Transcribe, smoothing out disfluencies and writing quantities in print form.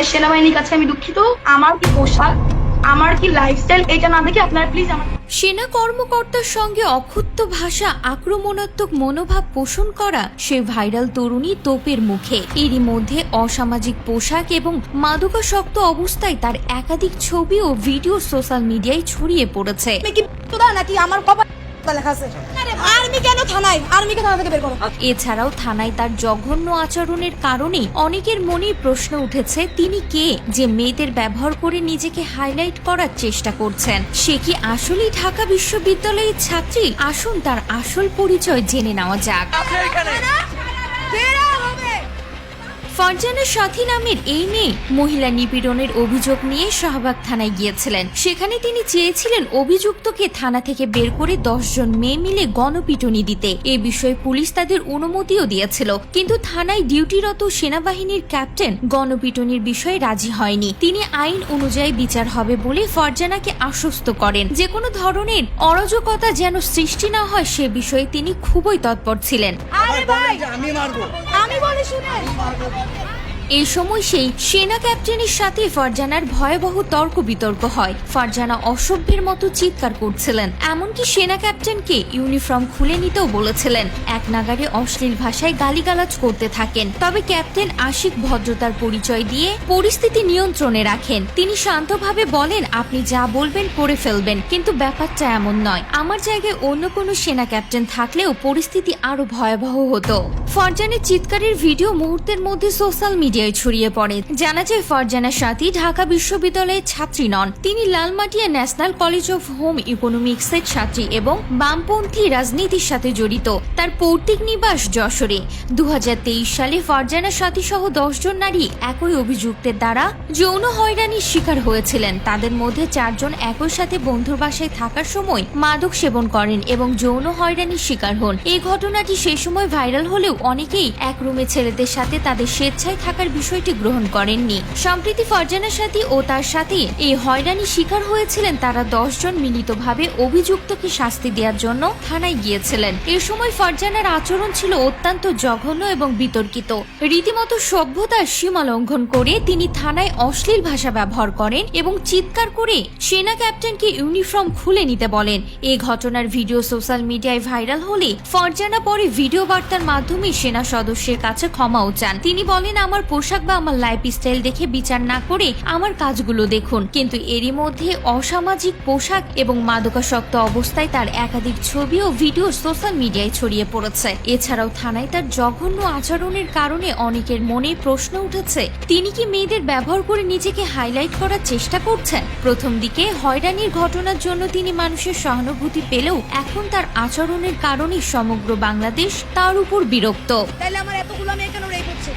বাংলাদেশ সেনাবাহিনীর কাছে আমি দুঃখিত। আমার কি পোশাক, আমার কি লাইফস্টাইল, এটা না দেখে আপনারা প্লিজ আমার সেনা কর্মকর্তার সঙ্গে অক্ষুব্ধ ভাষা, আক্রমণাত্মক মনোভাব পোষণ করা সে ভাইরাল তরুণী তোপের মুখে। এরই মধ্যে অসামাজিক পোশাক এবং মাদকাসক্ত অবস্থায় তার একাধিক ছবি ও ভিডিও সোশ্যাল মিডিয়ায় ছড়িয়ে পড়েছে। নাকি আমার কপাল লেখা আছে আর্মি কেন থানায়, আর্মিকে থানা থেকে বের করো। এছাড়াও থানায় তার জঘন্য আচরণের কারণে অনেকের মনে প্রশ্ন উঠেছে, তিনি কে যে মেয়েদের ব্যবহার করে নিজেকে হাইলাইট করার চেষ্টা করছেন? সে কি আসলেই ঢাকা বিশ্ববিদ্যালয়ের ছাত্রী? আসুন তার আসল পরিচয় জেনে নেওয়া যাক। ফারজানা সাথী নামের এই মেয়ে মহিলা নিপীড়নের অভিযোগ নিয়ে শাহবাগ থানায় গিয়েছিলেন। সেখানে তিনি চেয়েছিলেন অভিযুক্তকে থানা থেকে বের করে 10 জন মেয়ে মিলে গণপিটুনি দিতে। এ বিষয়ে পুলিশ তাদের অনুমতিও দিয়েছিল, কিন্তু থানায় ডিউটিরত সেনাবাহিনীর ক্যাপ্টেন গণপিটুনির বিষয়ে রাজি হয়নি। তিনি আইন অনুযায়ী বিচার হবে বলে ফারজানাকে আশ্বস্ত করেন। যে কোনো ধরনের অরাজকতা যেন সৃষ্টি না হয় সে বিষয়ে তিনি খুবই তৎপর ছিলেন। আমি বলি শুনেন। এই সময় সেই সেনা ক্যাপ্টেনের সাথে ফারজানার ভয়াবহ তর্ক বিতর্ক হয়। ফারজানা অসভ্যের মতো চিৎকার করছিলেন, এমনকি সেনা ক্যাপ্টেনকে ইউনিফর্ম খুলে নিতেও বলেছিলেন। এক নাগাড়ে অশ্লীল ভাষায় গালিগালাজ করতে থাকেন। তবে ক্যাপ্টেন আশিক ভদ্রতার পরিচয় দিয়ে পরিস্থিতি নিয়ন্ত্রণে রাখেন। তিনি শান্তভাবে বলেন, আপনি যা বলবেন করে ফেলবেন, কিন্তু ব্যাপারটা এমন নয়। আমার জায়গায় অন্য কোনো সেনা ক্যাপ্টেন থাকলেও পরিস্থিতি আরো ভয়াবহ হতো। ফারজানের চিৎকারের ভিডিও মুহূর্তের মধ্যে সোশ্যাল মিডিয়ায় ছড়িয়ে পড়ে। জানা যায় ফারজানা সাথী ঢাকা বিশ্ববিদ্যালয়ের ছাত্রী নন। তিনি Lalmatia National College of Home ইকোনমিক্সের ছাত্রী এবং বামপন্থী রাজনীতির সাথে জড়িত। তার পৈতৃক নিবাস যশোরে। 2023 সালে ফারজানা সাথী সহ 10 জন নারী একই অভিযুক্তের দ্বারা যৌন হয়রানির শিকার হয়েছিলেন। তাদের মধ্যে 4 জন একই সাথে বন্ধুর বাসায় থাকার সময় মাদক সেবন করেন এবং যৌন হয়রানির শিকার হন। এই ঘটনাটি সেই সময় ভাইরাল হলেও অনেকেই এক রুমে ছেলেদের সাথে তাদের স্বেচ্ছায় থাকার বিষয়টি গ্রহণ করেননি। সম্প্রতি ফারজানা সাথী ও তার সাথে এই হয়রানি শিকার হয়েছিলেন। তারা 10 জন মিলিতভাবে অভিযুক্তকে শাস্তি দেওয়ার জন্য থানায় গিয়েছিলেন। এ সময় ফারজানার আচরণ ছিল অত্যন্ত জঘন্য এবং বিতর্কিত। রীতিমতো সভ্যতার সীমা লঙ্ঘন করে তিনি থানায় অশ্লীল ভাষা ব্যবহার করেন এবং চিৎকার করে সেনা ক্যাপ্টেনকে ইউনিফর্ম খুলে নিতে বলেন। এই ঘটনার ভিডিও সোশ্যাল মিডিয়ায় ভাইরাল হলে ফারজানা পরে ভিডিও বার্তার মাধ্যমে সেনা সদস্যের কাছে ক্ষমাও চান। তিনি বলেন, আমার পোশাক বা আমার লাইফস্টাইল দেখে বিচার না করে আমার কাজগুলো দেখুন। কিন্তু এরই মধ্যে অসামাজিক পোশাক এবং মাদকাসক্ত অবস্থায় তার একাধিক ছবি ও ভিডিও সোশ্যাল মিডিয়ায় ছড়িয়ে পড়েছে। এছাড়াও থানায় তার জঘন্য আচরণের কারণে অনেকের মনে প্রশ্ন উঠেছে, তিনি কি মেয়েদের ব্যবহার করে নিজেকে হাইলাইট করার চেষ্টা করছেন? প্রথম দিকে হয়রানির ঘটনার জন্য তিনি মানুষের সহানুভূতি পেলেও এখন তার আচরণের কারণে সমগ্র বাংলাদেশ তার উপর বিরক্ত। তাইলে আমার এতগুলো মেয়ে কেন রেপ হচ্ছে?